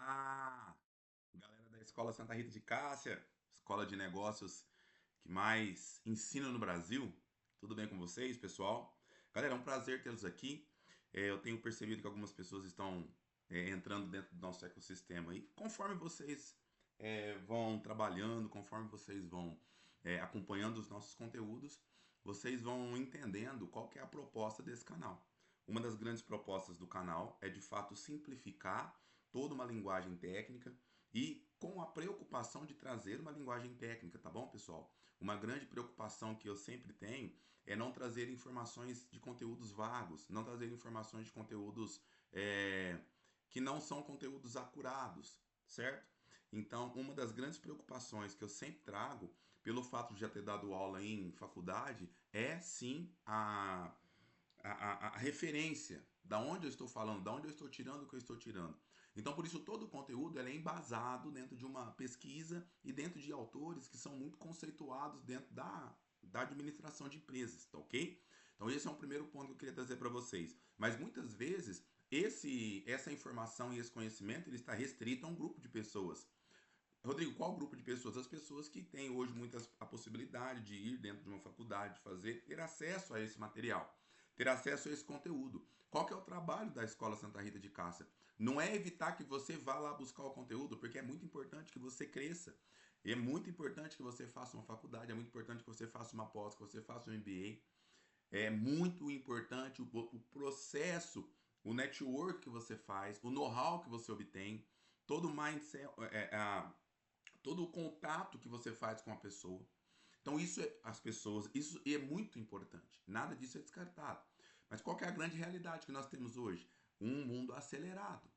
Olá, galera da Escola Santa Rita de Cássia, escola de negócios que mais ensina no Brasil. Tudo bem com vocês, pessoal? Galera, é um prazer tê-los aqui. Eu tenho percebido que algumas pessoas estão entrando dentro do nosso ecossistema e conforme vocês vão trabalhando, conforme vocês vão acompanhando os nossos conteúdos, vocês vão entendendo qual que é a proposta desse canal. Uma das grandes propostas do canal é de fato simplificar toda uma linguagem técnica e com a preocupação de trazer uma linguagem técnica, tá bom, pessoal? Uma grande preocupação que eu sempre tenho é não trazer informações de conteúdos vagos, não trazer informações de conteúdos que não são conteúdos acurados, certo? Então, uma das grandes preocupações que eu sempre trago, pelo fato de já ter dado aula em faculdade, é sim a referência, da onde eu estou falando, da onde eu estou tirando o que eu estou tirando. Então, por isso, todo o conteúdo é embasado dentro de uma pesquisa e dentro de autores que são muito conceituados dentro da administração de empresas, tá ok? Então, esse é um primeiro ponto que eu queria trazer para vocês. Mas muitas vezes, essa informação e esse conhecimento ele está restrito a um grupo de pessoas. Rodrigo, qual grupo de pessoas? As pessoas que têm hoje muitas a possibilidade de ir dentro de uma faculdade, ter acesso a esse material, ter acesso a esse conteúdo. Qual que é o trabalho da Escola Santa Rita de Cássia? Não é evitar que você vá lá buscar o conteúdo, porque é muito importante que você cresça. É muito importante que você faça uma faculdade, é muito importante que você faça uma pós, que você faça um MBA. É muito importante o processo, o network que você faz, o know-how que você obtém, todo o mindset, todo o contato que você faz com a pessoa. Então isso é as pessoas, isso é muito importante. Nada disso é descartado. Mas qual que é a grande realidade que nós temos hoje? Um mundo acelerado.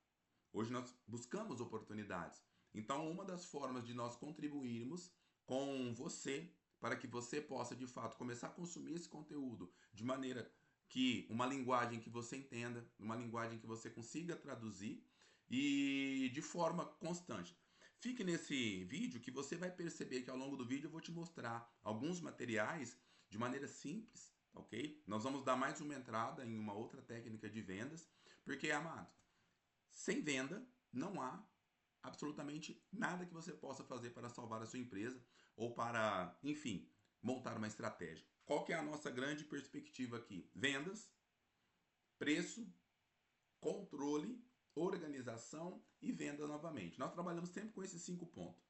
Hoje nós buscamos oportunidades. Então uma das formas de nós contribuirmos com você para que você possa de fato começar a consumir esse conteúdo de maneira que uma linguagem que você entenda, uma linguagem que você consiga traduzir e de forma constante. Fique nesse vídeo que você vai perceber que ao longo do vídeo eu vou te mostrar alguns materiais de maneira simples, ok? Nós vamos dar mais uma entrada em uma outra técnica de vendas, porque, amado, sem venda não há absolutamente nada que você possa fazer para salvar a sua empresa ou para, enfim, montar uma estratégia. Qual que é a nossa grande perspectiva aqui? Vendas, preço, controle, organização e venda novamente. Nós trabalhamos sempre com esses 5 pontos.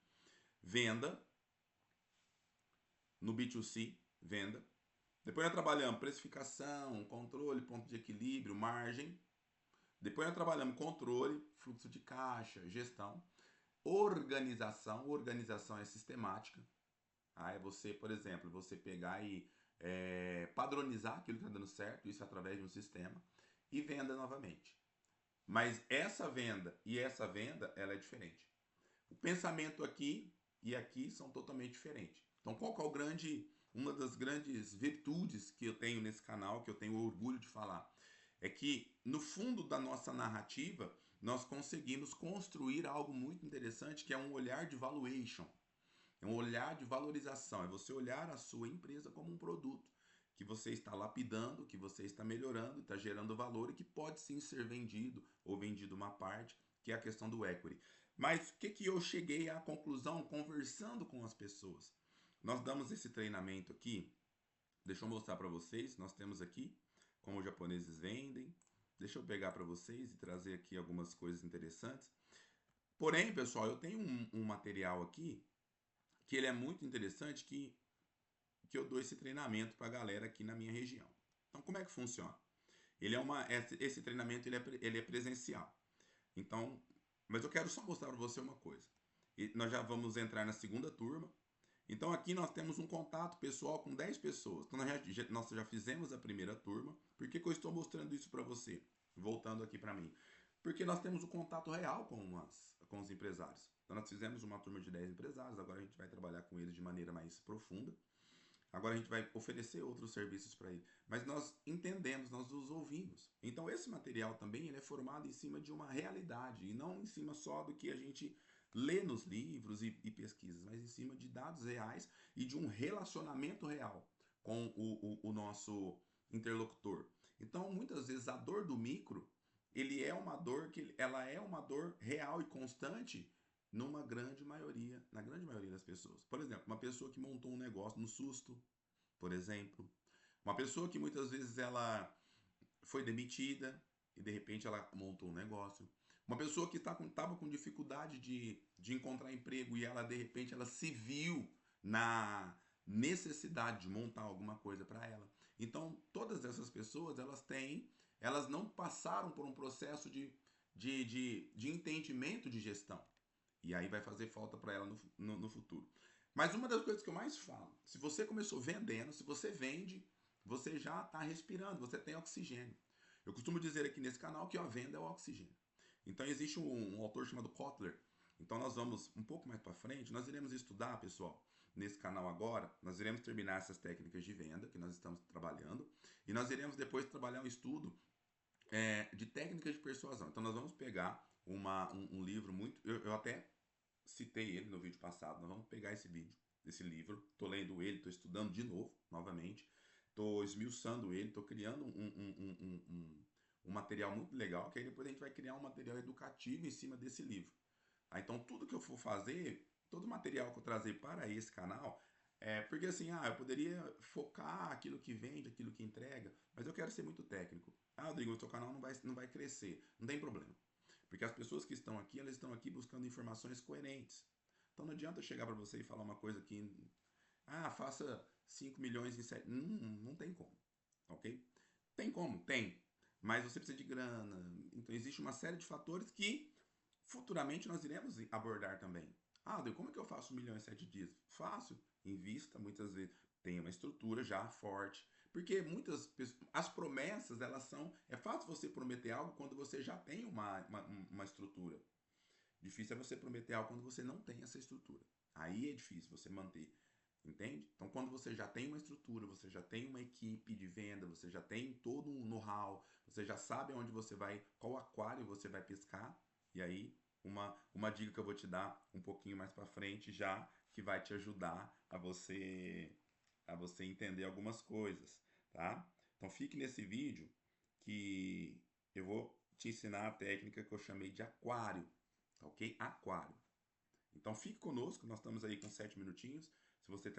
Venda, no B2C, venda. Depois nós trabalhamos precificação, controle, ponto de equilíbrio, margem. Depois nós trabalhamos controle, fluxo de caixa, gestão. Organização, organização é sistemática. É você, por exemplo, você pegar e padronizar aquilo que está dando certo, isso através de um sistema. E venda novamente. Mas essa venda e essa venda, ela é diferente. O pensamento aqui e aqui são totalmente diferentes. Então, qual que é uma das grandes virtudes que eu tenho nesse canal, que eu tenho orgulho de falar, é que no fundo da nossa narrativa nós conseguimos construir algo muito interessante, que é um olhar de valuation, é um olhar de valorização, é você olhar a sua empresa como um produto que você está lapidando, que você está melhorando, está gerando valor e que pode sim ser vendido ou vendido uma parte, que é a questão do equity. Mas o que, que eu cheguei à conclusão conversando com as pessoas? Nós damos esse treinamento aqui, deixa eu mostrar para vocês, nós temos aqui como os japoneses vendem. Deixa eu pegar para vocês e trazer aqui algumas coisas interessantes. Porém, pessoal, eu tenho um material aqui que ele é muito interessante que eu dou esse treinamento para a galera aqui na minha região. Então, como é que funciona? Esse treinamento ele é presencial. Então, mas eu quero só mostrar para você uma coisa. E nós já vamos entrar na segunda turma. Então aqui nós temos um contato pessoal com 10 pessoas. Então nós já fizemos a primeira turma. Por que, que eu estou mostrando isso para você? Voltando aqui para mim. Porque nós temos o contato real com os empresários. Então nós fizemos uma turma de 10 empresários, agora a gente vai trabalhar com eles de maneira mais profunda. Agora a gente vai oferecer outros serviços para ele. Mas nós entendemos, nós os ouvimos. Então esse material também ele é formado em cima de uma realidade e não em cima só do que a gente lê nos livros e pesquisas, mas em cima de dados reais e de um relacionamento real com o nosso interlocutor. Então muitas vezes a dor do micro ele é uma dor ela é uma dor real e constante na grande maioria das pessoas. Por exemplo, uma pessoa que montou um negócio no susto, por exemplo, uma pessoa que muitas vezes ela foi demitida e de repente ela montou um negócio. Uma pessoa que estava com dificuldade de encontrar emprego e ela de repente ela se viu na necessidade de montar alguma coisa para ela. Então, todas essas pessoas, elas não passaram por um processo de entendimento de gestão. E aí vai fazer falta para ela no futuro. Mas uma das coisas que eu mais falo, se você começou vendendo, se você vende, você já está respirando, você tem oxigênio. Eu costumo dizer aqui nesse canal que a venda é o oxigênio. Então existe um autor chamado Kotler. Então nós vamos um pouco mais para frente, nós iremos estudar, pessoal, nesse canal agora, nós iremos terminar essas técnicas de venda que nós estamos trabalhando e nós iremos depois trabalhar um estudo de técnicas de persuasão. Então nós vamos pegar um livro muito. Eu até citei ele no vídeo passado. Nós vamos pegar esse livro. Estou lendo ele, estou estudando de novo, novamente. Estou esmiuçando ele, estou criando um material muito legal, que aí depois a gente vai criar um material educativo em cima desse livro. Então tudo que eu for fazer, todo o material que eu trazer para esse canal, porque assim, eu poderia focar aquilo que vende, aquilo que entrega, mas eu quero ser muito técnico. Rodrigo, o seu canal não vai crescer. Não tem problema. Porque as pessoas que estão aqui, elas estão aqui buscando informações coerentes. Então não adianta eu chegar para você e falar uma coisa que, faça 5 milhões em 7. Não tem como, ok? Tem como? Tem. Mas você precisa de grana. Então existe uma série de fatores que futuramente nós iremos abordar também. Adel, como é que eu faço 1 milhão em 7 dias? Fácil. Invista, muitas vezes. Tem uma estrutura já forte. Porque as promessas, elas são. É fácil você prometer algo quando você já tem uma estrutura. Difícil é você prometer algo quando você não tem essa estrutura. Aí é difícil você manter. Entende? Então, quando você já tem uma estrutura, você já tem uma equipe de venda, você já tem todo um know-how, você já sabe onde você vai, qual aquário você vai pescar, e aí uma dica que eu vou te dar um pouquinho mais para frente já, que vai te ajudar a você entender algumas coisas, tá? Então fique nesse vídeo que eu vou te ensinar a técnica que eu chamei de aquário, tá ok? Aquário. Então fique conosco, nós estamos aí com 7 minutinhos. Se você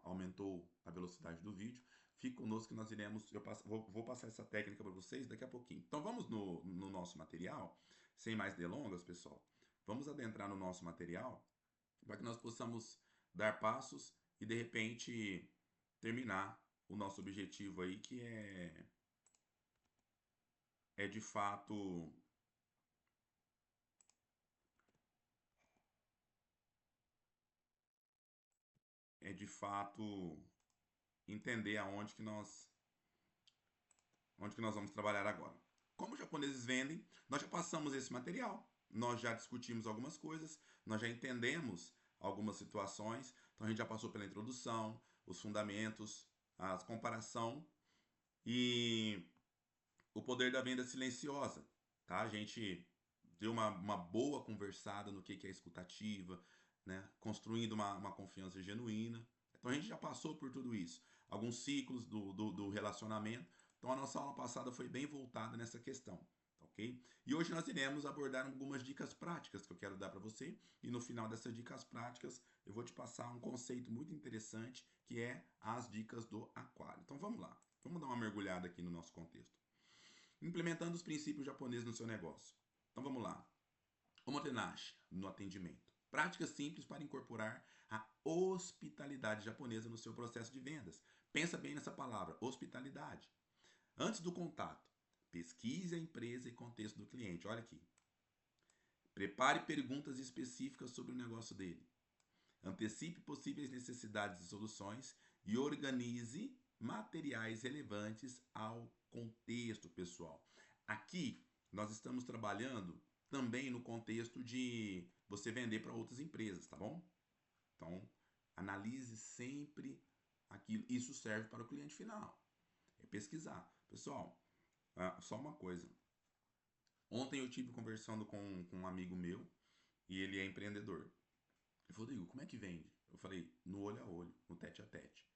aumentou a velocidade do vídeo, fique conosco que nós iremos. Vou passar essa técnica para vocês daqui a pouquinho. Então vamos no nosso material, sem mais delongas, pessoal. Vamos adentrar no nosso material para que nós possamos dar passos e de repente terminar o nosso objetivo aí, que é de fato entender onde que nós vamos trabalhar agora. Como os japoneses vendem, nós já passamos esse material, nós já discutimos algumas coisas, nós já entendemos algumas situações, então a gente já passou pela introdução, os fundamentos, a comparação e o poder da venda silenciosa, tá? A gente deu uma boa conversada no que é escutativa, né? Construindo uma confiança genuína. Então a gente já passou por tudo isso. Alguns ciclos do relacionamento. Então a nossa aula passada foi bem voltada nessa questão, ok? E hoje nós iremos abordar algumas dicas práticas que eu quero dar para você. E no final dessas dicas práticas, eu vou te passar um conceito muito interessante, que é as dicas do aquário. Então vamos lá. Vamos dar uma mergulhada aqui no nosso contexto. Implementando os princípios japoneses no seu negócio. Então vamos lá. Omotenashi no atendimento. Práticas simples para incorporar a hospitalidade japonesa no seu processo de vendas. Pensa bem nessa palavra, hospitalidade. Antes do contato, pesquise a empresa e contexto do cliente. Olha aqui. Prepare perguntas específicas sobre o negócio dele. Antecipe possíveis necessidades e soluções e organize materiais relevantes ao contexto, pessoal. Aqui nós estamos trabalhando também no contexto de você vender para outras empresas, tá bom? Então, analise sempre aquilo. Isso serve para o cliente final. É pesquisar. Pessoal, só uma coisa. Ontem eu tive conversando com um amigo meu e ele é empreendedor. Ele falou, Rodrigo, como é que vende? Eu falei, no olho a olho, no tete a tete.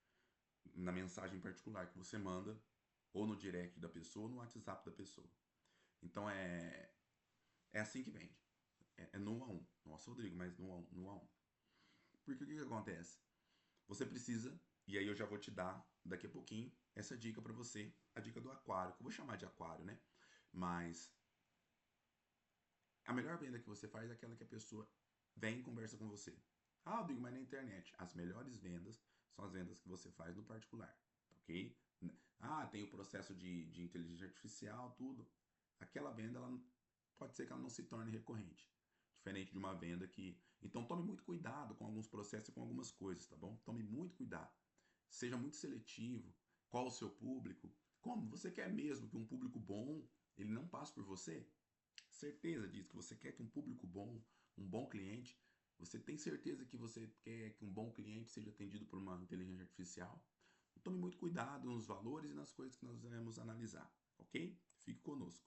Na mensagem particular que você manda, ou no direct da pessoa, ou no WhatsApp da pessoa. Então é assim que vende. É no 1 a 1. Nossa, Rodrigo, mas no 1 a 1, no 1 a 1. Porque o que acontece? Você precisa, e aí eu já vou te dar daqui a pouquinho essa dica para você, a dica do aquário, que eu vou chamar de aquário, né? Mas a melhor venda que você faz é aquela que a pessoa vem e conversa com você. Ah, eu digo, mas na internet. As melhores vendas são as vendas que você faz no particular, ok? Ah, tem o processo de inteligência artificial, tudo. Aquela venda, ela pode ser que ela não se torne recorrente. Diferente de uma venda que. Então tome muito cuidado com alguns processos e com algumas coisas, tá bom? Tome muito cuidado. Seja muito seletivo. Qual o seu público? Como? Você quer mesmo que um público bom ele não passe por você? Certeza disso, que você quer que um público bom, um bom cliente, você tem certeza que você quer que um bom cliente seja atendido por uma inteligência artificial? Tome muito cuidado nos valores e nas coisas que nós iremos analisar, ok? Fique conosco.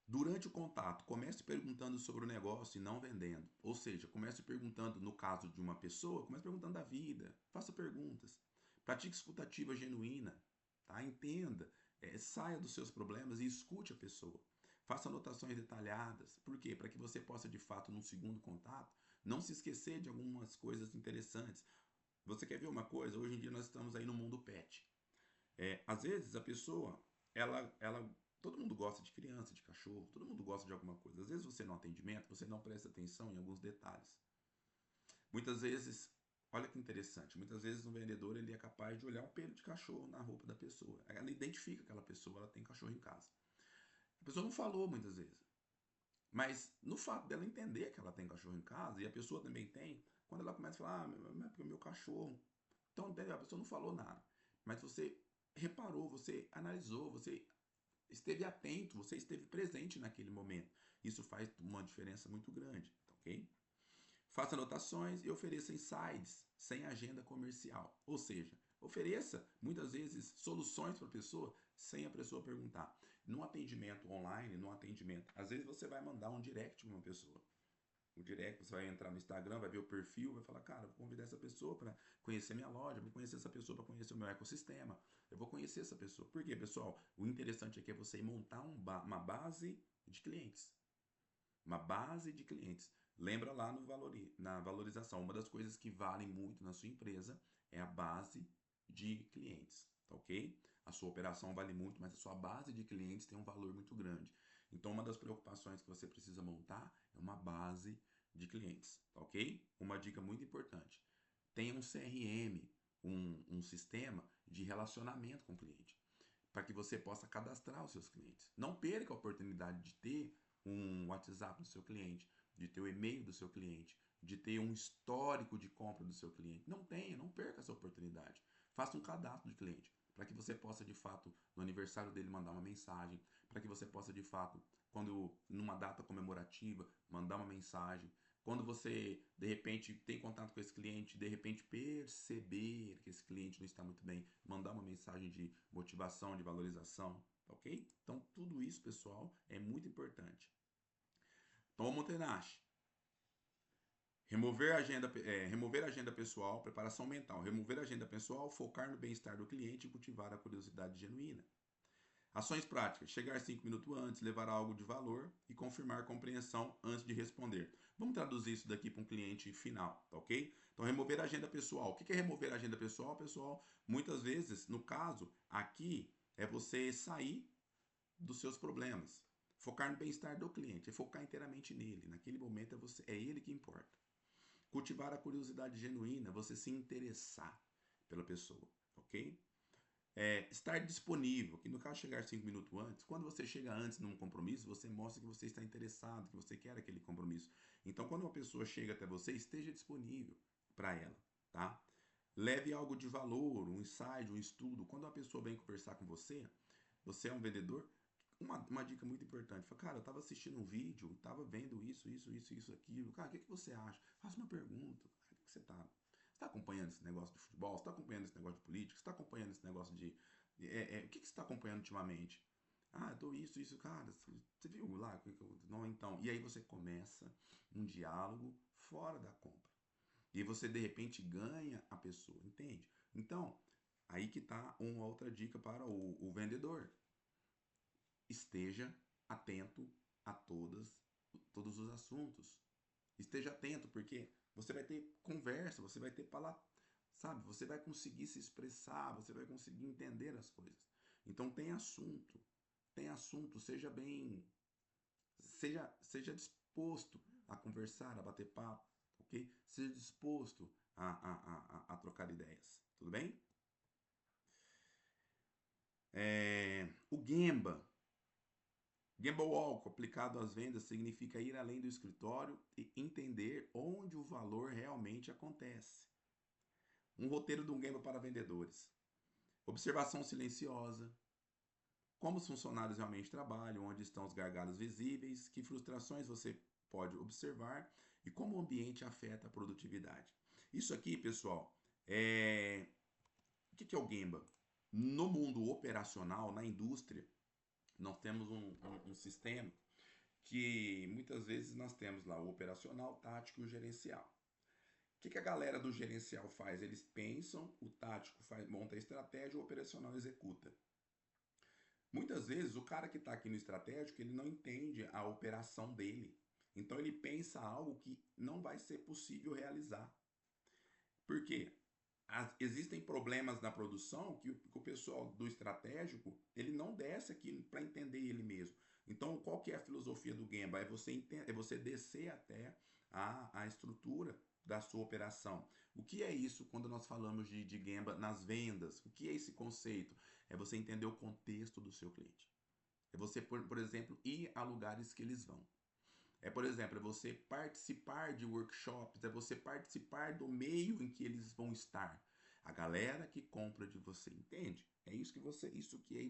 Durante o contato, comece perguntando sobre o negócio e não vendendo. Ou seja, comece perguntando, no caso de uma pessoa, comece perguntando da vida. Faça perguntas. Pratique escutativa genuína. Tá? Entenda. Saia dos seus problemas e escute a pessoa. Faça anotações detalhadas. Por quê? Para que você possa, de fato, num segundo contato, não se esquecer de algumas coisas interessantes. Você quer ver uma coisa? Hoje em dia nós estamos aí no mundo pet. Às vezes a pessoa, todo mundo gosta de criança, de cachorro, todo mundo gosta de alguma coisa. Às vezes você no atendimento, você não presta atenção em alguns detalhes. Muitas vezes, olha que interessante, muitas vezes um vendedor ele é capaz de olhar um pelo de cachorro na roupa da pessoa. Ela identifica aquela pessoa, ela tem cachorro em casa. A pessoa não falou muitas vezes. Mas no fato dela entender que ela tem cachorro em casa, e a pessoa também tem, quando ela começa a falar, ah, porque o meu cachorro. Então, entendeu? A pessoa não falou nada. Mas você reparou, você analisou, você esteve atento, você esteve presente naquele momento. Isso faz uma diferença muito grande, ok? Faça anotações e ofereça insights sem agenda comercial. Ou seja, ofereça muitas vezes soluções para a pessoa sem a pessoa perguntar. No atendimento online, no atendimento, às vezes você vai mandar um direct para uma pessoa. O direct, você vai entrar no Instagram, vai ver o perfil, vai falar, cara, vou convidar essa pessoa para conhecer minha loja, vou conhecer essa pessoa para conhecer o meu ecossistema, eu vou conhecer essa pessoa. Por quê, pessoal? O interessante aqui é você montar uma base de clientes. Uma base de clientes. Lembra lá no na valorização, uma das coisas que valem muito na sua empresa é a base de clientes, tá ok? A sua operação vale muito, mas a sua base de clientes tem um valor muito grande. Então, uma das preocupações que você precisa montar é uma base de clientes, tá ok? Uma dica muito importante: tenha um CRM, um sistema de relacionamento com o cliente, para que você possa cadastrar os seus clientes. Não perca a oportunidade de ter um WhatsApp do seu cliente, de ter o e-mail do seu cliente, de ter um histórico de compra do seu cliente. Não tenha, não perca essa oportunidade. Faça um cadastro de cliente, para que você possa, de fato, no aniversário dele, mandar uma mensagem, para que você possa, de fato, quando numa data comemorativa, mandar uma mensagem. Quando você, de repente, tem contato com esse cliente, de repente perceber que esse cliente não está muito bem, mandar uma mensagem de motivação, de valorização, ok? Então, tudo isso, pessoal, é muito importante. Tomo Tenashi. Remover a agenda pessoal, preparação mental. Remover a agenda pessoal, focar no bem-estar do cliente e cultivar a curiosidade genuína. Ações práticas: chegar 5 minutos antes, levar algo de valor e confirmar a compreensão antes de responder. Vamos traduzir isso daqui para um cliente final, tá ok? Então, remover a agenda pessoal. O que é remover a agenda pessoal, pessoal? Muitas vezes, no caso, aqui é você sair dos seus problemas. Focar no bem-estar do cliente, é focar inteiramente nele. Naquele momento é ele que importa. Cultivar a curiosidade genuína, você se interessar pela pessoa, ok? Estar disponível, que no caso chegar 5 minutos antes, quando você chega antes num compromisso, você mostra que você está interessado, que você quer aquele compromisso. Então, quando uma pessoa chega até você, esteja disponível para ela, tá? Leve algo de valor, um insight, um estudo. Quando uma pessoa vem conversar com você, você é um vendedor, uma dica muito importante. Fala, cara, eu estava assistindo um vídeo, estava vendo isso, aquilo. Cara, o que você acha? Faça uma pergunta. O que você está? Você está acompanhando esse negócio de futebol? Você está acompanhando esse negócio de política? Você está acompanhando esse negócio de. O que você está acompanhando ultimamente? Ah, eu tô isso, cara. Você viu lá? Não, então. E aí você começa um diálogo fora da compra. E você, de repente, ganha a pessoa, entende? Então, aí que está uma outra dica para o vendedor. esteja atento a todos os assuntos. Esteja atento, porque você vai ter conversa, você vai ter palavra, sabe? Você vai conseguir se expressar, você vai conseguir entender as coisas. Então tem assunto, seja disposto a conversar, a bater papo, ok? Seja disposto a trocar ideias, tudo bem? O Gemba Walk, aplicado às vendas, significa ir além do escritório e entender onde o valor realmente acontece. Um roteiro de um Gemba para vendedores. Observação silenciosa. Como os funcionários realmente trabalham, onde estão os gargalos visíveis, que frustrações você pode observar e como o ambiente afeta a produtividade. Isso aqui, pessoal, o que é o Gemba? No mundo operacional, na indústria, nós temos um sistema que muitas vezes nós temos lá o operacional, tático e o gerencial. O que a galera do gerencial faz? Eles pensam, o tático monta a estratégia, o operacional executa. Muitas vezes o cara que está aqui no estratégico, ele não entende a operação dele. Então ele pensa algo que não vai ser possível realizar. Por quê? Existem problemas na produção que o pessoal do estratégico, ele não desce aqui para entender ele mesmo. Então, qual que é a filosofia do Gemba? É você descer até a estrutura da sua operação. O que é isso quando nós falamos de Gemba nas vendas? O que é esse conceito? É você entender o contexto do seu cliente. É você, por exemplo, ir a lugares que eles vão. Por exemplo, é você participar de workshops, é você participar do meio em que eles vão estar. A galera que compra de você, entende? É isso que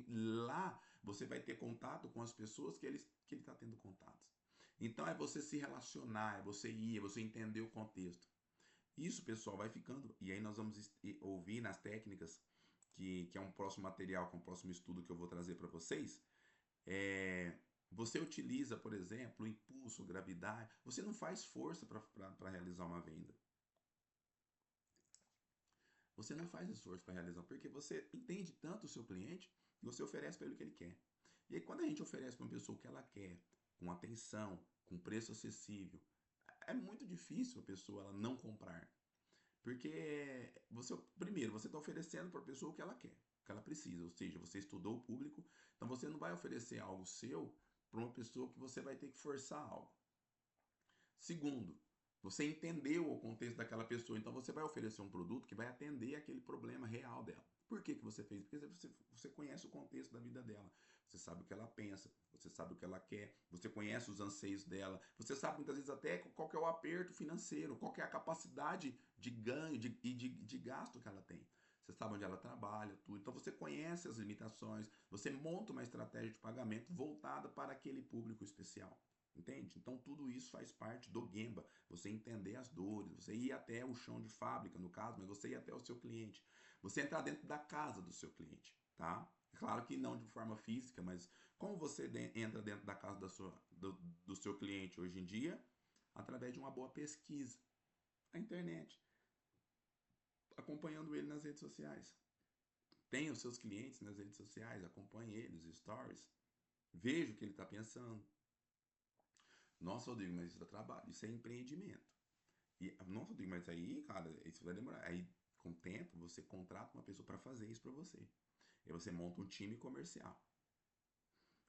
lá você vai ter contato com as pessoas que ele está tendo contato. Então é você se relacionar, é você ir, é você entender o contexto. Isso, pessoal, vai ficando. E aí nós vamos ouvir nas técnicas, que é um próximo material, que é um próximo estudo que eu vou trazer para vocês. Você utiliza, por exemplo, o impulso, gravidade. Você não faz força para realizar uma venda. Você não faz esforço para realizar, porque você entende tanto o seu cliente e você oferece para ele o que ele quer. E aí, quando a gente oferece para uma pessoa o que ela quer, com atenção, com preço acessível, é muito difícil a pessoa ela não comprar. Porque primeiro, você está oferecendo para a pessoa o que ela quer, o que ela precisa. Ou seja, você estudou o público, então você não vai oferecer algo seu para uma pessoa que você vai ter que forçar algo. Segundo, você entendeu o contexto daquela pessoa, então você vai oferecer um produto que vai atender aquele problema real dela. Por que você fez? Porque você conhece o contexto da vida dela. Você sabe o que ela pensa, você sabe o que ela quer, você conhece os anseios dela, você sabe muitas vezes até qual que é o aperto financeiro, qual que é a capacidade de ganho e de gasto que ela tem. Você sabe onde ela trabalha, tudo. Então você conhece as limitações, você monta uma estratégia de pagamento voltada para aquele público especial. Entende? Então tudo isso faz parte do Gemba. Você entender as dores, você ir até o chão de fábrica, no caso, mas você ir até o seu cliente. Você entrar dentro da casa do seu cliente, tá? Claro que não de forma física, mas como você entra dentro da casa do seu cliente hoje em dia? Através de uma boa pesquisa na internet, acompanhando ele nas redes sociais. Tenha os seus clientes nas redes sociais, acompanhe eles, stories, veja o que ele está pensando. Nossa, Rodrigo, mas isso é trabalho, isso é empreendimento. E, nossa, Rodrigo, mas aí, cara, isso vai demorar. Aí, com o tempo, você contrata uma pessoa para fazer isso para você. E aí você monta um time comercial.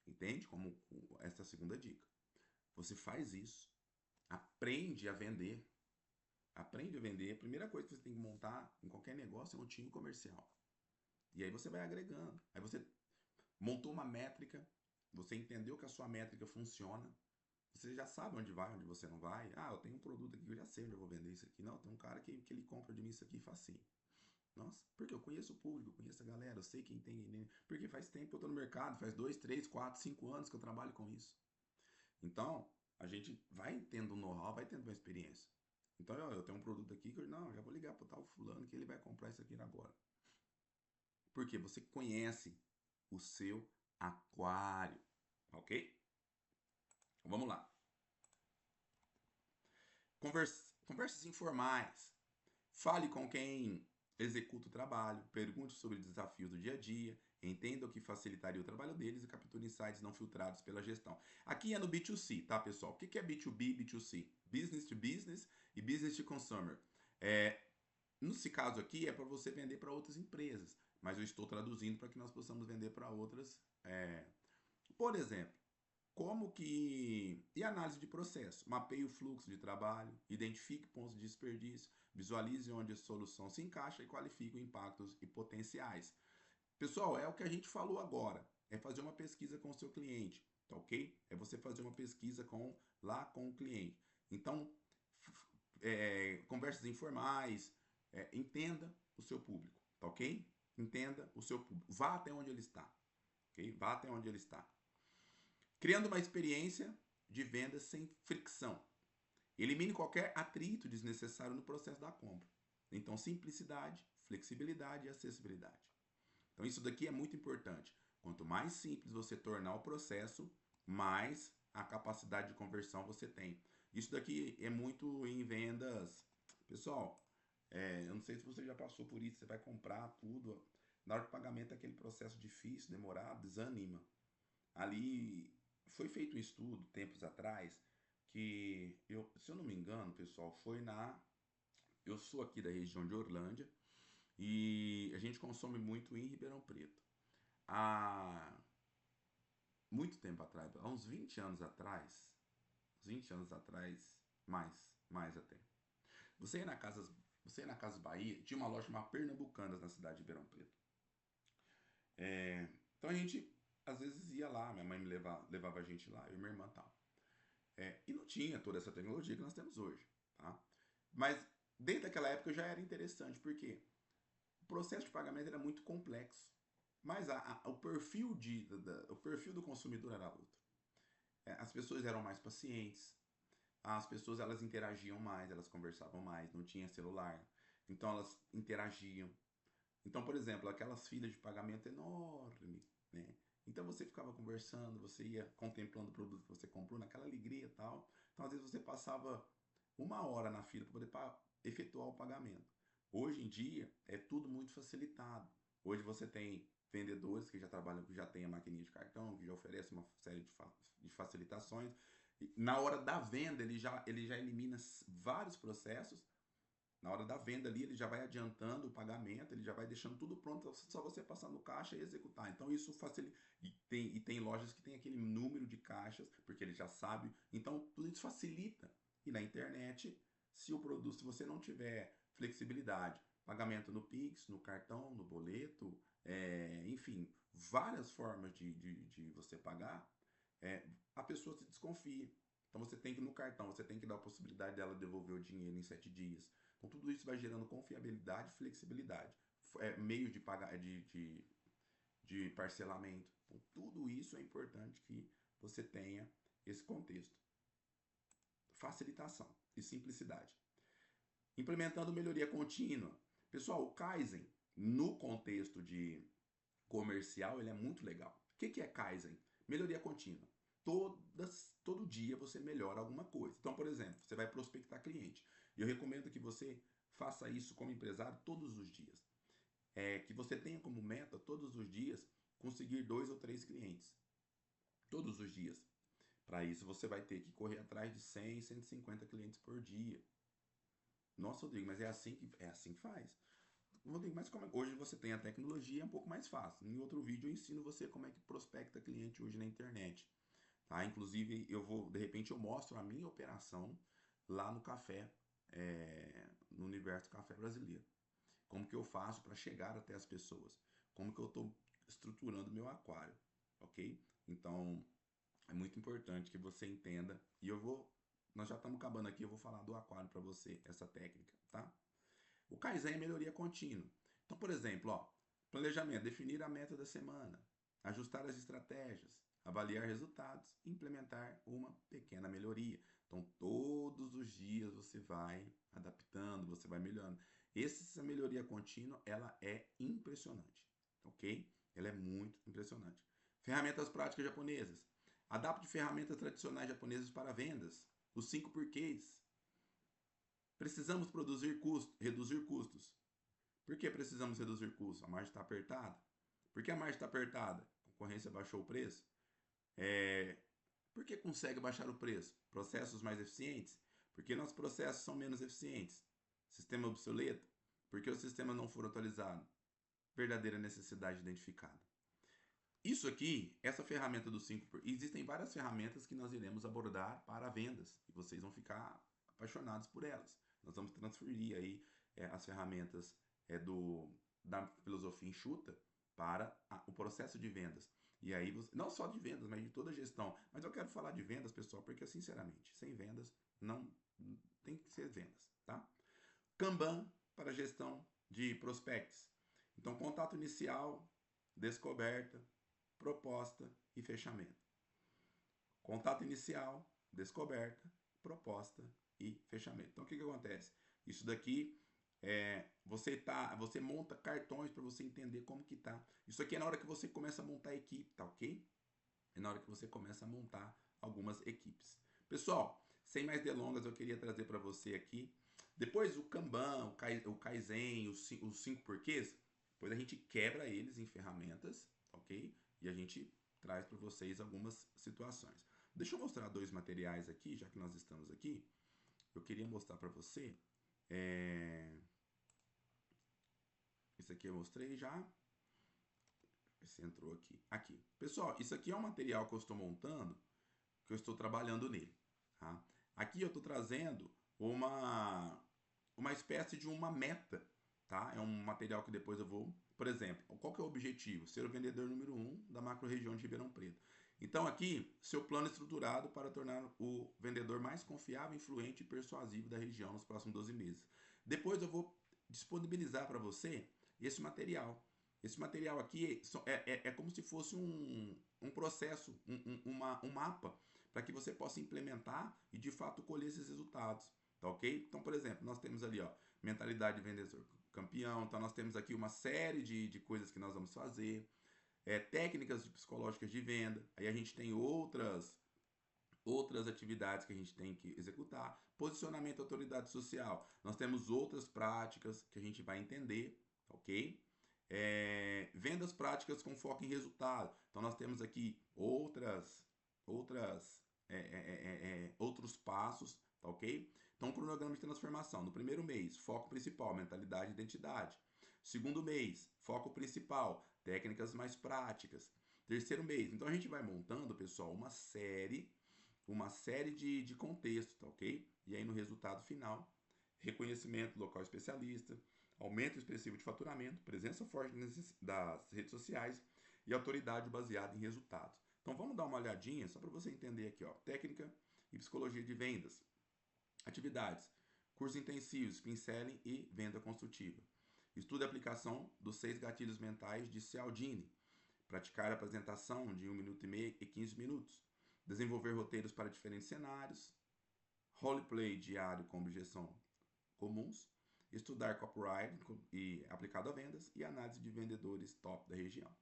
Entende? Como essa é a segunda dica. Você faz isso, aprende a vender. Aprende a vender. A primeira coisa que você tem que montar em qualquer negócio é um time comercial. E aí você vai agregando. Aí você montou uma métrica, você entendeu que a sua métrica funciona. Você já sabe onde vai, onde você não vai. Ah, eu tenho um produto aqui, eu já sei onde eu vou vender isso aqui. Não, tem um cara que ele compra de mim isso aqui facinho. Nossa, porque eu conheço o público, eu conheço a galera, eu sei quem tem. Porque faz tempo que eu tô no mercado, faz 2, 3, 4, 5 anos que eu trabalho com isso. Então, a gente vai tendo um know-how, vai tendo uma experiência. Então, eu tenho um produto aqui que eu já vou ligar pro tal fulano que ele vai comprar isso aqui agora. Porque você conhece o seu aquário, ok? Vamos lá. Conversas informais. Fale com quem executa o trabalho, pergunte sobre desafios do dia a dia, Entenda o que facilitaria o trabalho deles e capture insights não filtrados pela gestão. Aqui é no B2C, tá, pessoal? O que é B2B e B2C? Business to business e business to consumer. Nesse caso aqui é para você vender para outras empresas, mas eu estou traduzindo para que nós possamos vender para outras. Por exemplo, como que. E análise de processo. Mapeie o fluxo de trabalho, identifique pontos de desperdício, visualize onde a solução se encaixa e qualifique os impactos e potenciais. Pessoal, é o que a gente falou agora. É fazer uma pesquisa com o seu cliente, tá ok? É você fazer uma pesquisa lá com o cliente. Então, conversas informais, entenda o seu público, tá ok? Entenda o seu público. Vá até onde ele está, ok? Vá até onde ele está. Criando uma experiência de venda sem fricção. Elimine qualquer atrito desnecessário no processo da compra. Então, simplicidade, flexibilidade e acessibilidade. Então, isso daqui é muito importante. Quanto mais simples você tornar o processo, mais a capacidade de conversão você tem. Isso daqui é muito em vendas. Pessoal, eu não sei se você já passou por isso, você vai comprar tudo. Na hora do pagamento é aquele processo difícil, demorado, desanima. Ali foi feito um estudo tempos atrás que se eu não me engano, pessoal, eu sou aqui da região de Orlândia e a gente consome muito em Ribeirão Preto. Há muito tempo atrás, há uns 20 anos atrás, 20 anos atrás, mais até. Você ia na Casas Bahia, tinha uma loja chamada Pernambucanas na cidade de Ribeirão Preto. Então a gente às vezes ia lá, minha mãe levava a gente lá, eu e minha irmã e tal. E não tinha toda essa tecnologia que nós temos hoje, tá? Mas desde aquela época já era interessante, porque o processo de pagamento era muito complexo, mas o perfil do consumidor era outro. As pessoas eram mais pacientes, as pessoas elas interagiam mais, elas conversavam mais, não tinha celular, então elas interagiam. Então, por exemplo, aquelas filas de pagamento enorme, né? Então você ficava conversando, você ia contemplando o produto que você comprou, naquela alegria e tal. Então, às vezes você passava uma hora na fila para poder efetuar o pagamento. Hoje em dia é tudo muito facilitado. Hoje você tem vendedores que já trabalham, que já tem a maquininha de cartão, que já oferece uma série de facilitações. E na hora da venda ele já elimina vários processos. Na hora da venda ali, ele já vai adiantando o pagamento, ele já vai deixando tudo pronto, só você passar no caixa e executar. Então isso facilita. E tem lojas que tem aquele número de caixas, porque ele já sabe. Então tudo isso facilita. E na internet, se você não tiver flexibilidade, pagamento no Pix, no cartão, no boleto, enfim, várias formas de você pagar, a pessoa se desconfia. Então você tem que, no cartão, você tem que dar a possibilidade dela devolver o dinheiro em 7 dias. Então tudo isso vai gerando confiabilidade e flexibilidade. Meios de pagar, de parcelamento. Então tudo isso é importante que você tenha esse contexto. Facilitação e simplicidade. Implementando melhoria contínua. Pessoal, o Kaizen, no contexto de comercial, ele é muito legal. O que é Kaizen? Melhoria contínua. Todo dia você melhora alguma coisa. Então, por exemplo, você vai prospectar cliente. Eu recomendo que você faça isso como empresário todos os dias. Que você tenha como meta todos os dias conseguir 2 ou 3 clientes. Todos os dias. Para isso você vai ter que correr atrás de 100, 150 clientes por dia. Nossa, Rodrigo, mas é assim que faz. Rodrigo, mas hoje você tem a tecnologia, é um pouco mais fácil. Em outro vídeo eu ensino você como é que prospecta cliente hoje na internet. Tá? Inclusive, de repente eu mostro a minha operação lá no café, no Universo Café Brasileiro. Como que eu faço para chegar até as pessoas? Como que eu estou estruturando meu aquário, ok? Então, é muito importante que você entenda. Nós já estamos acabando aqui, eu vou falar do aquário para você, essa técnica, tá? O Kaizen é melhoria contínua. Então, por exemplo, planejamento, definir a meta da semana, ajustar as estratégias, avaliar resultados, implementar uma pequena melhoria. Então, todos os dias você vai adaptando, você vai melhorando. Essa melhoria contínua, ela é impressionante, ok? Ela é muito impressionante. Ferramentas práticas japonesas. Adapte ferramentas tradicionais japonesas para vendas. Os 5 porquês. Precisamos reduzir custos. Por que precisamos reduzir custos? A margem está apertada. Por que a margem está apertada? A concorrência baixou o preço? É, por que consegue baixar o preço? Processos mais eficientes? Porque nossos processos são menos eficientes. Sistema obsoleto? Porque o sistema não for atualizado. Verdadeira necessidade identificada. Isso aqui, essa ferramenta do 5 existem várias ferramentas que nós iremos abordar para vendas e vocês vão ficar apaixonados por elas. Nós vamos transferir aí as ferramentas da filosofia enxuta para o processo de vendas. E aí, não só de vendas, mas de toda a gestão. Mas eu quero falar de vendas, pessoal, porque sinceramente, sem vendas, não tem que ser vendas, tá? Kanban para gestão de prospects. Então, contato inicial, descoberta, proposta e fechamento. Contato inicial, descoberta, proposta e fechamento. Então, o que acontece? Isso daqui você monta cartões para você entender como que tá. Isso aqui é na hora que você começa a montar a equipe, tá ok? É na hora que você começa a montar algumas equipes. Pessoal, sem mais delongas, eu queria trazer para você aqui. Depois o Kanban, o Kaizen, os 5 porquês, depois a gente quebra eles em ferramentas, ok? E a gente traz para vocês algumas situações. Deixa eu mostrar dois materiais aqui, já que nós estamos aqui. Eu queria mostrar para você. Esse aqui eu mostrei já. Esse entrou aqui. Aqui. Pessoal, isso aqui é um material que eu estou montando, que eu estou trabalhando nele. Tá? Aqui eu estou trazendo uma espécie de uma meta. Tá? É um material que depois eu vou... Por exemplo, qual que é o objetivo? Ser o vendedor número 1 da macro-região de Ribeirão Preto. Então aqui, seu plano estruturado para tornar o vendedor mais confiável, influente e persuasivo da região nos próximos 12 meses. Depois eu vou disponibilizar para você esse material. Esse material aqui é como se fosse um processo, um mapa, para que você possa implementar e de fato colher esses resultados. Tá ok? Então, por exemplo, nós temos ali, ó, mentalidade de vendedor campeão. Então, nós temos aqui uma série de coisas que nós vamos fazer. Técnicas psicológicas de venda. Aí a gente tem outras atividades que a gente tem que executar. Posicionamento autoridade social. Nós temos outras práticas que a gente vai entender, ok? Vendas práticas com foco em resultado. Então nós temos aqui outros passos, tá ok? Então cronograma de transformação. No primeiro mês, foco principal, mentalidade e identidade. Segundo mês, foco principal, técnicas mais práticas. Terceiro mês, então a gente vai montando, pessoal, uma série de contextos, tá ok? E aí no resultado final, reconhecimento local especialista, aumento expressivo de faturamento, presença forte das redes sociais e autoridade baseada em resultados. Então vamos dar uma olhadinha só para você entender aqui, ó, técnica e psicologia de vendas. Atividades: cursos intensivos, pinceling e venda construtiva. Estudo e aplicação dos 6 gatilhos mentais de Cialdini. Praticar a apresentação de 1 minuto e meio e 15 minutos. Desenvolver roteiros para diferentes cenários. Roleplay diário com objeção comuns. Estudar copyright e aplicado a vendas. E análise de vendedores top da região.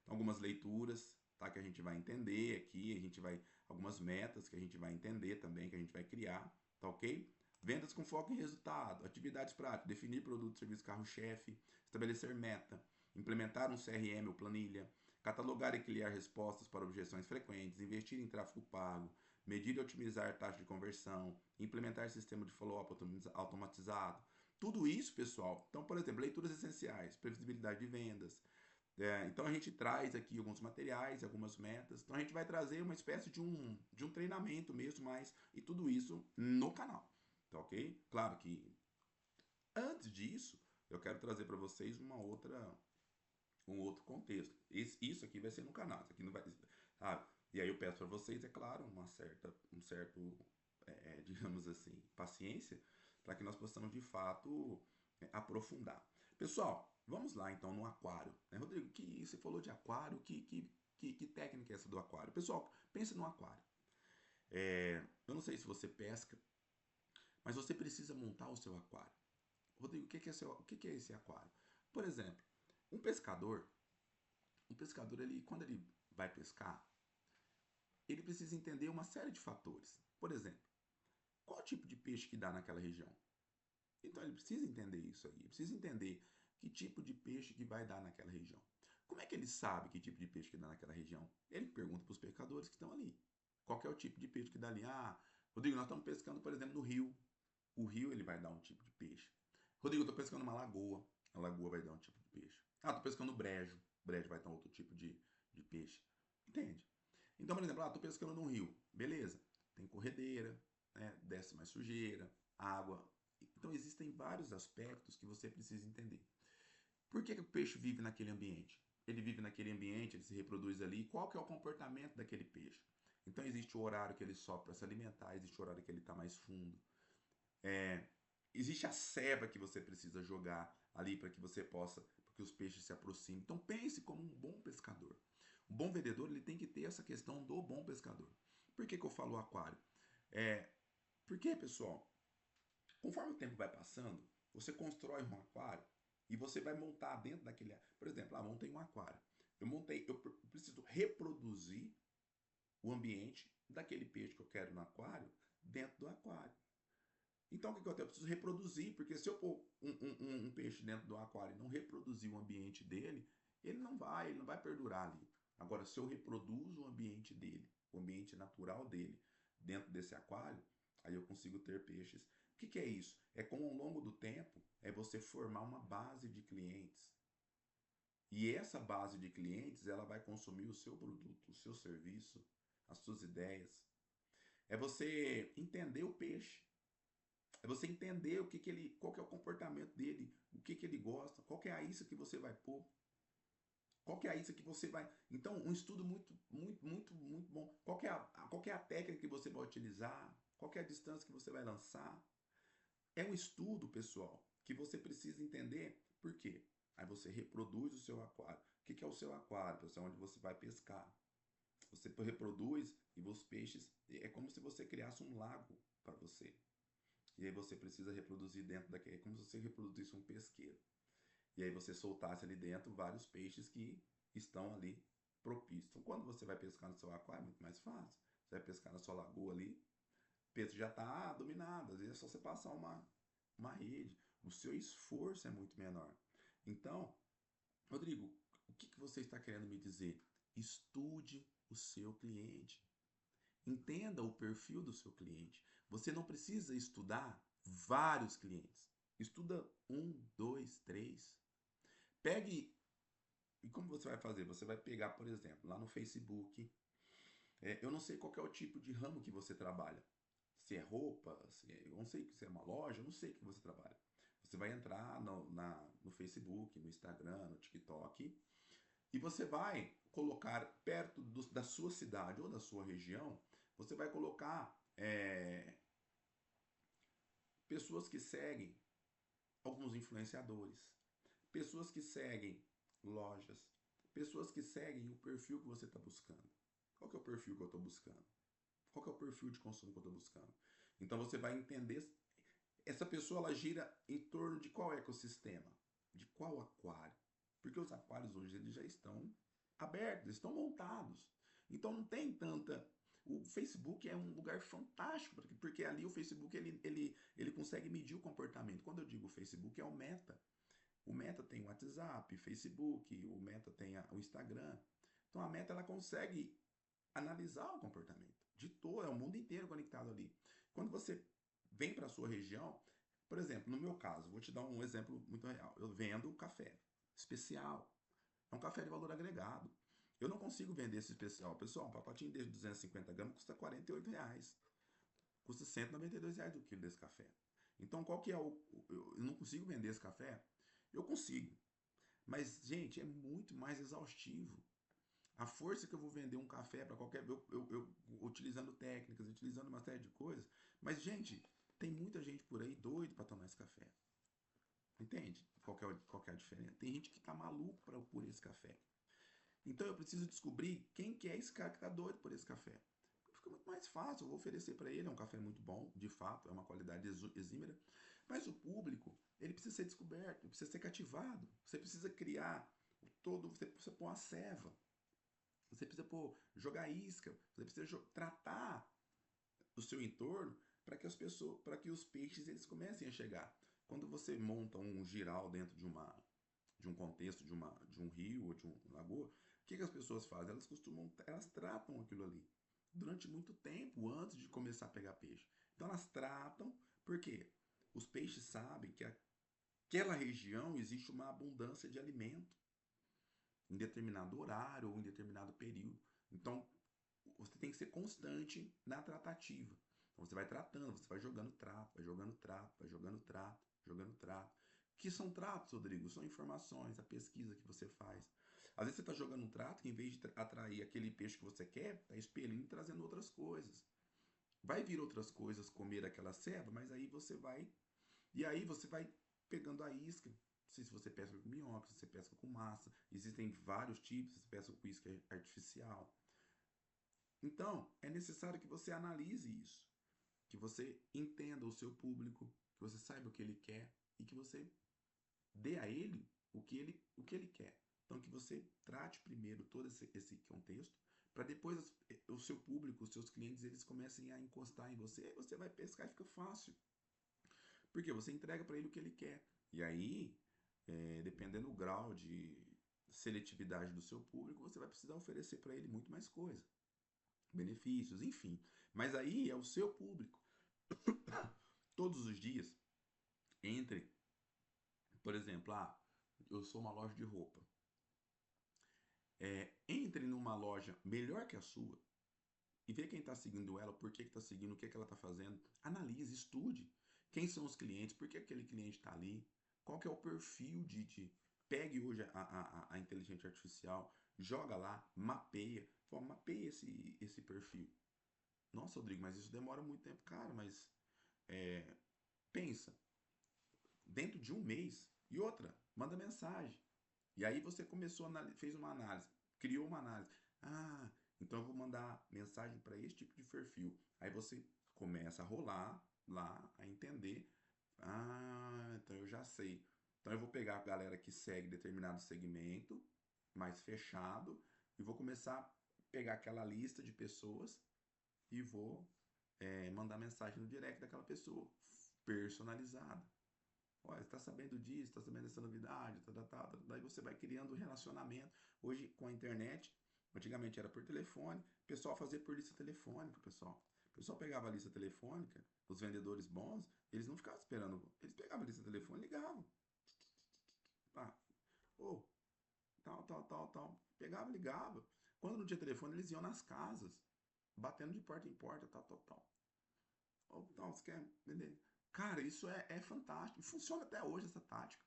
Então, algumas leituras, tá, que a gente vai entender aqui. A gente vai... Algumas metas que a gente vai entender também, que a gente vai criar. Tá ok? Vendas com foco em resultado. Atividades práticas. Definir produto, serviço, carro-chefe. Estabelecer meta. Implementar um CRM ou planilha. Catalogar e criar respostas para objeções frequentes, investir em tráfego pago, medir e otimizar a taxa de conversão, implementar sistema de follow-up automatizado. Tudo isso, pessoal. Então, por exemplo, leituras essenciais, previsibilidade de vendas. Então, a gente traz aqui alguns materiais, algumas metas. Então, a gente vai trazer uma espécie de um treinamento mesmo, e tudo isso no canal. Tá ok? Claro que antes disso, eu quero trazer para vocês um outro contexto. Isso aqui vai ser no canal, isso aqui não vai. E aí eu peço para vocês, é claro, um certo, digamos assim, paciência, para que nós possamos de fato aprofundar. Pessoal, vamos lá então no aquário. Rodrigo, que você falou de aquário, que técnica é essa do aquário? Pessoal, pensa no aquário. Eu não sei se você pesca, mas você precisa montar o seu aquário. Rodrigo, o que é esse aquário? Por exemplo, um pescador, ele, quando ele vai pescar, ele precisa entender uma série de fatores. Por exemplo, qual tipo de peixe que dá naquela região? Então ele precisa entender isso aí, ele precisa entender que tipo de peixe que vai dar naquela região. Como é que ele sabe que tipo de peixe que dá naquela região? Ele pergunta para os pescadores que estão ali. Qual que é o tipo de peixe que dá ali? Ah, Rodrigo, nós estamos pescando, por exemplo, no rio. O rio ele vai dar um tipo de peixe. Rodrigo, eu estou pescando uma lagoa. A lagoa vai dar um tipo de peixe. Ah, estou pescando brejo. Brejo vai dar outro tipo de peixe. Entende? Então, por exemplo, estou pescando no rio. Beleza. Tem corredeira, né? Desce mais sujeira, água. Então, existem vários aspectos que você precisa entender. Por que o peixe vive naquele ambiente? Ele vive naquele ambiente, ele se reproduz ali. Qual que é o comportamento daquele peixe? Então existe o horário que ele sobe para se alimentar, existe o horário que ele está mais fundo. É, existe a ceva que você precisa jogar ali para que você possa, para que os peixes se aproximem. Então pense como um bom pescador. Um bom vendedor ele tem que ter essa questão do bom pescador. Por que eu falo aquário? É, porque, pessoal, conforme o tempo vai passando, você constrói um aquário e você vai montar dentro daquele. Por exemplo, montei um aquário. Eu preciso reproduzir o ambiente daquele peixe que eu quero no aquário dentro do aquário. Então o que eu tenho? Eu preciso reproduzir, porque se eu pôr um peixe dentro do aquário e não reproduzir o ambiente dele, ele não vai perdurar ali. Agora, se eu reproduzo o ambiente dele, o ambiente natural dele, dentro desse aquário, aí eu consigo ter peixes. O que é isso? É como ao longo do tempo, é você formar uma base de clientes. E essa base de clientes, ela vai consumir o seu produto, o seu serviço, as suas ideias. É você entender o peixe. É você entender qual que é o comportamento dele, o que ele gosta, qual que é a isca que você vai pôr, qual que é a isca que você vai. Então, um estudo muito bom. Qual que é a técnica que você vai utilizar, qual que é a distância que você vai lançar. É um estudo, pessoal, que você precisa entender por quê. Aí você reproduz o seu aquário. O que é o seu aquário, pessoal? Onde você vai pescar. Você reproduz e os peixes. É como se você criasse um lago para você. E aí você precisa reproduzir dentro daquele. É como se você reproduzisse um pesqueiro. E aí você soltasse ali dentro vários peixes que estão ali propícios. Então, quando você vai pescar no seu aquário, é muito mais fácil. Você vai pescar na sua lagoa ali, o peixe já está dominado. Às vezes é só você passar uma rede. O seu esforço é muito menor. Então, Rodrigo, o que você está querendo me dizer? Estude o seu cliente. Entenda o perfil do seu cliente. Você não precisa estudar vários clientes. Estuda um, dois, três. Pegue. E como você vai fazer? Você vai pegar, por exemplo, lá no Facebook. Eu não sei qual é o tipo de ramo que você trabalha. Se é roupa, eu não sei se é uma loja, eu não sei o que você trabalha. Você vai entrar no Facebook, no Instagram, no TikTok e você vai colocar perto da sua cidade ou da sua região, você vai colocar pessoas que seguem alguns influenciadores, pessoas que seguem lojas, pessoas que seguem o perfil que você está buscando. Qual que é o perfil que eu estou buscando? Qual que é o perfil de consumo que eu estou buscando? Então você vai entender. Essa pessoa ela gira em torno de qual ecossistema? De qual aquário? Porque os aquários hoje eles já estão abertos, estão montados. Então não tem tanta. O Facebook é um lugar fantástico, porque ali o Facebook ele consegue medir o comportamento. Quando eu digo Facebook, é o Meta. O Meta tem o WhatsApp, Facebook, o Meta tem o Instagram. Então a Meta ela consegue analisar o comportamento de todo, é o mundo inteiro conectado ali. Quando você vem para a sua região, por exemplo, no meu caso, vou te dar um exemplo muito real. Eu vendo café especial. É um café de valor agregado. Eu não consigo vender esse especial. Pessoal, um pacotinho de 250 gramas custa R$ 48. Custa R$ 192 o quilo desse café. Então, qual que é o. Eu não consigo vender esse café? Eu consigo. Mas, gente, é muito mais exaustivo. A força que eu vou vender um café para qualquer. Eu utilizando técnicas, utilizando uma série de coisas. Mas, gente, tem muita gente por aí doido para tomar esse café. Entende? Qual que é a diferença? Tem gente que tá maluco por esse café. Então eu preciso descobrir quem que é esse cara que tá doido por esse café. Fica muito mais fácil, eu vou oferecer para ele, é um café muito bom, de fato, é uma qualidade exímera. Mas o público, ele precisa ser descoberto, ele precisa ser cativado. Você precisa criar você precisa pôr uma ceva. Você precisa jogar isca, você precisa tratar o seu entorno para que as pessoas, para que os peixes eles comecem a chegar. Quando você monta um giral dentro de um contexto de um rio ou de uma lagoa, o que as pessoas fazem? Elas tratam aquilo ali durante muito tempo antes de começar a pegar peixe. Então elas tratam, por quê? Os peixes sabem que aquela região existe uma abundância de alimento em determinado horário ou em determinado período. Então você tem que ser constante na tratativa. Então você vai tratando, você vai jogando trato, vai jogando trato, vai jogando trato, jogando trato. Que são tratos, Rodrigo? São informações, a pesquisa que você faz. Às vezes você está jogando um trato que, em vez de atrair aquele peixe que você quer, está expelindo e trazendo outras coisas. Vai vir outras coisas comer aquela ceva, mas aí você vai. E aí você vai pegando a isca. Não sei se você pesca com minhoca, se você pesca com massa. Existem vários tipos, você pesca com isca artificial. Então, é necessário que você analise isso, que você entenda o seu público, que você saiba o que ele quer e que você dê a ele o que ele quer. Então, que você trate primeiro todo esse contexto, para depois o seu público, os seus clientes, eles comecem a encostar em você, aí você vai pescar e fica fácil. Porque você entrega para ele o que ele quer. E aí, dependendo do grau de seletividade do seu público, você vai precisar oferecer para ele muito mais coisa, benefícios, enfim. Mas aí é o seu público. Todos os dias, entre, por exemplo, eu sou uma loja de roupa. Entre numa loja melhor que a sua e vê quem está seguindo ela, por que está seguindo, o que, que ela está fazendo. Analise, estude. Quem são os clientes, por que aquele cliente está ali, qual que é o perfil de. Pegue hoje a inteligência artificial, joga lá, mapeia. Pô, mapeia esse perfil. Nossa, Rodrigo, mas isso demora muito tempo. Cara, mas pensa, dentro de um mês. E outra, manda mensagem. E aí você começou, fez uma análise, criou uma análise. Ah, então eu vou mandar mensagem para esse tipo de perfil. Aí você começa a rolar lá, a entender. Ah, então eu já sei. Então eu vou pegar a galera que segue determinado segmento, mais fechado, e vou começar a pegar aquela lista de pessoas e vou mandar mensagem no direct daquela pessoa, personalizada. Olha, está sabendo disso, está sabendo dessa novidade, daí você vai criando um relacionamento. Hoje, com a internet, antigamente era por telefone, o pessoal fazia por lista telefônica, pessoal. O pessoal pegava a lista telefônica, os vendedores bons, eles não ficavam esperando, eles pegavam a lista telefônica e ligavam. Ah, ô, tal. Pegava, ligava. Quando não tinha telefone, eles iam nas casas, batendo de porta em porta, tal. Ou não, você quer vender? Cara, isso é fantástico. E funciona até hoje essa tática.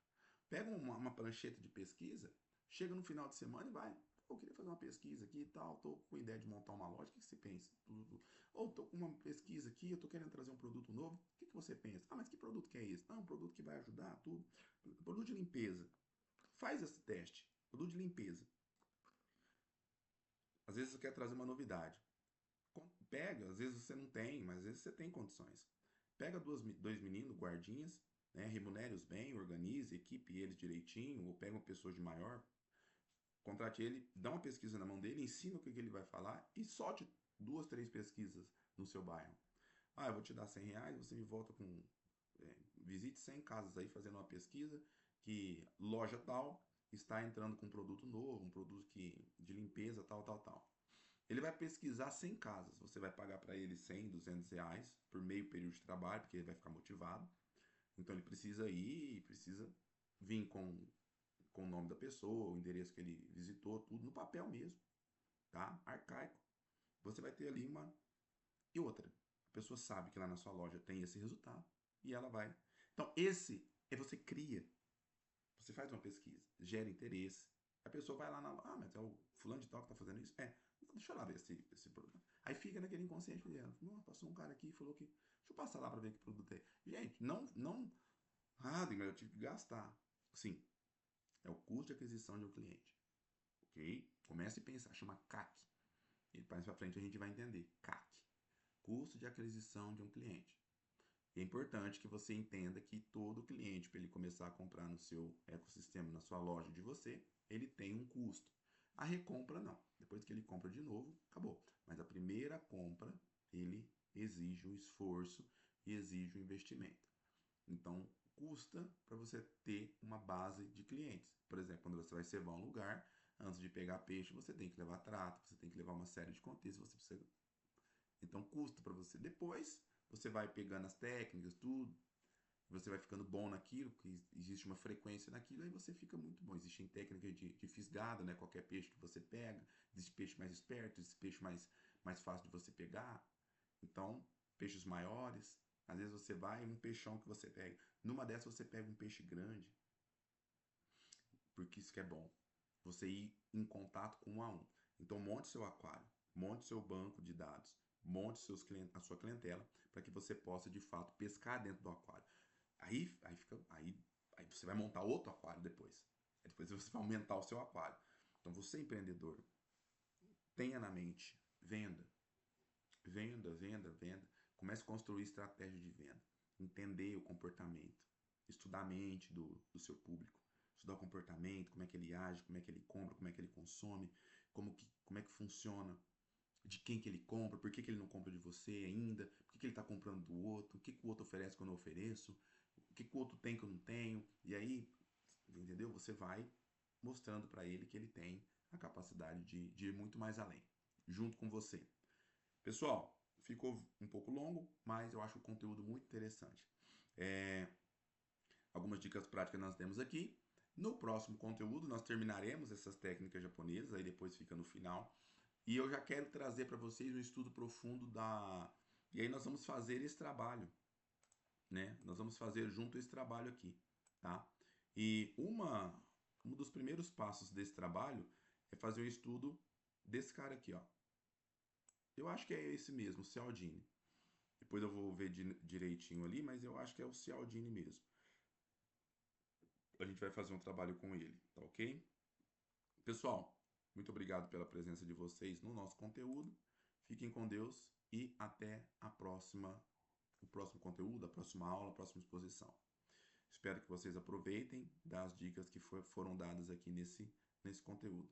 Pega uma prancheta de pesquisa, chega no final de semana e vai. Pô, eu queria fazer uma pesquisa aqui e tal, tô com ideia de montar uma loja, o que você pensa? Ou tô com uma pesquisa aqui, eu tô querendo trazer um produto novo, o que você pensa? Ah, mas que produto que é esse? Não, um produto que vai ajudar, tudo. Produto de limpeza. Faz esse teste. Produto de limpeza. Às vezes você quer trazer uma novidade. Pega, às vezes você não tem, mas às vezes você tem condições. Pega dois meninos, guardinhas, né, remunere-os bem, organize, equipe eles direitinho, ou pega uma pessoa de maior, contrate ele, dá uma pesquisa na mão dele, ensina o que ele vai falar e solte duas, três pesquisas no seu bairro. Ah, eu vou te dar R$ 100, você me volta com. Visite 100 casas aí fazendo uma pesquisa que loja tal está entrando com um produto novo, um produto de limpeza, tal. Ele vai pesquisar 100 casas. Você vai pagar para ele 100, R$ 200 por meio período de trabalho, porque ele vai ficar motivado. Então ele precisa ir, precisa vir com o nome da pessoa, o endereço que ele visitou, tudo no papel mesmo, tá? Arcaico. Você vai ter ali uma. E outra. A pessoa sabe que lá na sua loja tem esse resultado e ela vai. Então, esse é você cria. Você faz uma pesquisa, gera interesse. A pessoa vai lá na. Ah, mas é o fulano de tal que tá fazendo isso? Deixa eu lá ver esse produto. Aí fica naquele inconsciente dela. Não, passou um cara aqui e falou que. Deixa eu passar lá para ver que produto é. Gente, não. Ah, mas eu tive que gastar. Sim, é o custo de aquisição de um cliente. Ok? Comece a pensar, chama CAC. E mais para frente a gente vai entender. CAC. Custo de aquisição de um cliente. É importante que você entenda que todo cliente, para ele começar a comprar no seu ecossistema, na sua loja de você, ele tem um custo. A recompra não. Depois que ele compra de novo, acabou. Mas a primeira compra, ele exige um esforço e exige um investimento. Então, custa para você ter uma base de clientes. Por exemplo, quando você vai cevar um lugar, antes de pegar peixe, você tem que levar trato, você tem que levar uma série de contextos, você precisa. Então custa para você. Depois você vai pegando as técnicas, tudo, você vai ficando bom naquilo, que existe uma frequência naquilo, aí você fica muito bom. Existem técnicas de fisgado, né? Qualquer peixe que você pega, existe peixe mais esperto, existe peixe mais fácil de você pegar. Então, peixes maiores, às vezes você vai um peixão que você pega. Numa dessas você pega um peixe grande, porque isso que é bom. Você ir em contato com um a um. Então, monte seu aquário, monte seu banco de dados, monte a sua clientela, para que você possa de fato pescar dentro do aquário. Aí você vai montar outro aquário depois. Aí depois você vai aumentar o seu aquário. Então, você empreendedor, tenha na mente, venda, venda, venda, venda. Comece a construir estratégia de venda. Entender o comportamento. Estudar a mente do seu público. Estudar o comportamento, como é que ele age, como é que ele compra, como é que ele consome, como é que funciona, de quem que ele compra, por que, que ele não compra de você ainda, por que, que ele está comprando do outro, o que, que o outro oferece que eu não ofereço, o que, que o outro tem que eu não tenho. E aí, entendeu? Você vai mostrando para ele que ele tem a capacidade de ir muito mais além, junto com você. Pessoal, ficou um pouco longo, mas eu acho o conteúdo muito interessante. Algumas dicas práticas nós temos aqui. No próximo conteúdo, nós terminaremos essas técnicas japonesas, aí depois fica no final. E eu já quero trazer para vocês um estudo profundo da. E aí nós vamos fazer esse trabalho, né? Nós vamos fazer junto esse trabalho aqui, tá? E um dos primeiros passos desse trabalho é fazer um estudo desse cara aqui, ó. Eu acho que é esse mesmo, o Cialdini. Depois eu vou ver direitinho ali, mas eu acho que é o Cialdini mesmo. A gente vai fazer um trabalho com ele, tá ok? Pessoal, muito obrigado pela presença de vocês no nosso conteúdo. Fiquem com Deus e até o próximo conteúdo, a próxima aula, a próxima exposição. Espero que vocês aproveitem das dicas que foram dadas aqui nesse conteúdo.